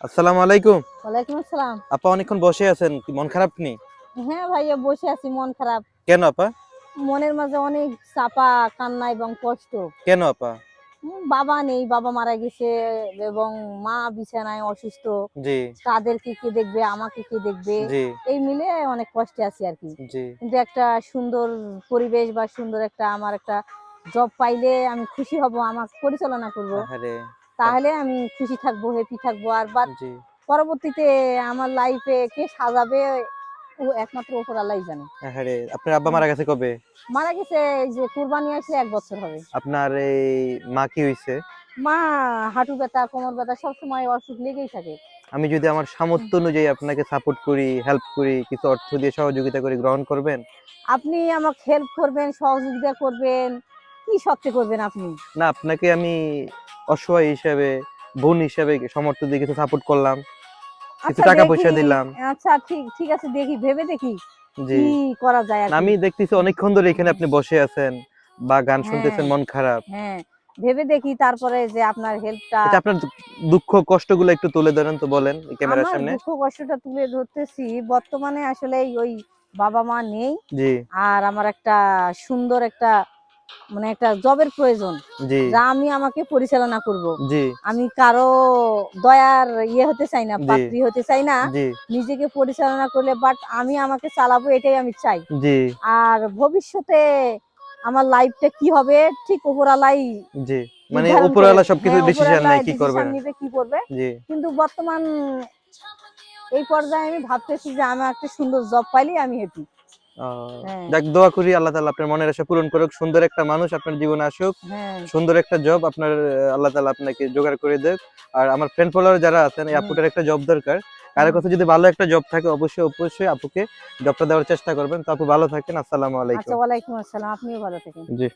আসসালামু আলাইকুম। ওয়ালাইকুম আসসালাম। আপা অনেকক্ষণ বসে আছেন, কি মন খারাপ নি? হ্যাঁ ভাইয়া, বসে আছি, মন খারাপ। কেন আপা? মনের মাঝে অনেক চাপা কান্না এবং কষ্ট। কেন আপা? বাবা নেই, বাবা মারা গেছে এবং মা বিছানায় অসুস্থ। জি, তাদেরকে কে দেখবে, আমাকে কে দেখবে, জি, এই মিলে অনেক কষ্টে আছি আর কি। জি। কিন্তু একটা সুন্দর পরিবেশ বা সুন্দর একটা আমার একটা জব পাইলে আমি খুশি হব, আমার পরিচালনা করব। আহারে! আপ তাহলে আমি খুশি থাকবো, হ্যাপি থাকবো। আর বাট জি। পরবর্তীতে আমার লাইফে কে সাজাবে ও একমাত্র উপর আল্লাহই জানে। আহারে! আপনার আব্বা হুম। মারা গেছে কবে? মারা গেছে এই যে কুরবানি আসলে ১ বছর হবে। আপনার এই মা কি হইছে? মা হাঁটু ব্যথা, কোমর ব্যথা সবসময় অসুখ লেগেই থাকে। আমি যদি আমার হুম। সামর্থ্য অনুযায়ী আপনাকে সাপোর্ট করি, হেল্প করি, কিছু অর্থ দিয়ে সহযোগিতা করি, গ্রহণ করবেন? আপনি আমাকে হেল্প করবেন, সহযোগিতা করবেন, কি শর্তে করবেন আপনি? না, আপনাকে আমি অসহায় হিসেবে, বোন হিসেবে সামর্থ্য দিয়ে কিছু সাপোর্ট করলাম, কিছু আচ্ছা টাকা দেখি। পয়সা দিলাম। আচ্ছা ঠিক ঠিক আছে, দেখি, ভেবে দেখি জি। কি করা যায় না, আরকি। আমি দেখতেছি অনেকক্ষণ ধরে এখানে হুম। আপনি বসে আছেন বা গান হ্যাঁ, শুনতেছেন, মন খারাপ। হ্যাঁ। ভেবে দেখি তারপরে যে আপনার হেল্পটা। আচ্ছা, আপনার দুঃখ কষ্টগুলো একটু তুলে ধরেন তো, বলেন এই ক্যামেরার আমার সামনে। দুঃখ কষ্টটা তুলে ধরতেছি। বর্তমানে আসলেই ওই বাবা-মা নেই। জি, আর আমার একটা সুন্দর একটা মানে একটা জবের প্রয়োজন। জি, যা আমি আমাকে পরিচালনা করব। জি, আমি কারো দয়ার হতে চাই না, জি, পাত্রী হতে চাই না। জি, নিজেকে পরিচালনা করলে বাট আমি আমাকে চালাবো এটাই আমি চাই। জি, আর ভবিষ্যতে আমার লাইফটা কি হবে ঠিক উপরওয়ালাই জি। মানে নির্ধারণ করে। উপরওয়ালা সবকিছু হ্যাঁ, ডিসিশন উপরওয়ালা নেয় কি করবেন। ডিসিশন নিবে কি করবে। জি। কিন্তু বর্তমান এই পর্যায়ে আমি ভাবতেছি যে আমার একটা সুন্দর জব পাইলেই আমি হ্যাপি। আ হ্যাঁ, যাক, দোয়া করি আল্লাহ তাআলা আপনার মনের আশা পূরণ করুক। সুন্দর একটা মানুষ আপনার জীবনে আসুক। হ্যাঁ। সুন্দর একটা জব আপনার আল্লাহ তাআলা আপনাকে জোগাড় করে দেক। আর আমার ফ্রেন্ড ফলোয়ার যারা আছেন, এই হুম, আপুটার একটা জব দরকার। কারো হুম। কাছে যদি ভালো একটা জব থাকে অবশ্যই আপুকে জবটা দেওয়ার চেষ্টা করবেন। তো আপু ভালো থাকেন। আসসালামু আচ্ছা, আলাইকুম। ওয়ালাইকুম আসসালাম। আপনিও ভালো থাকেন। জি।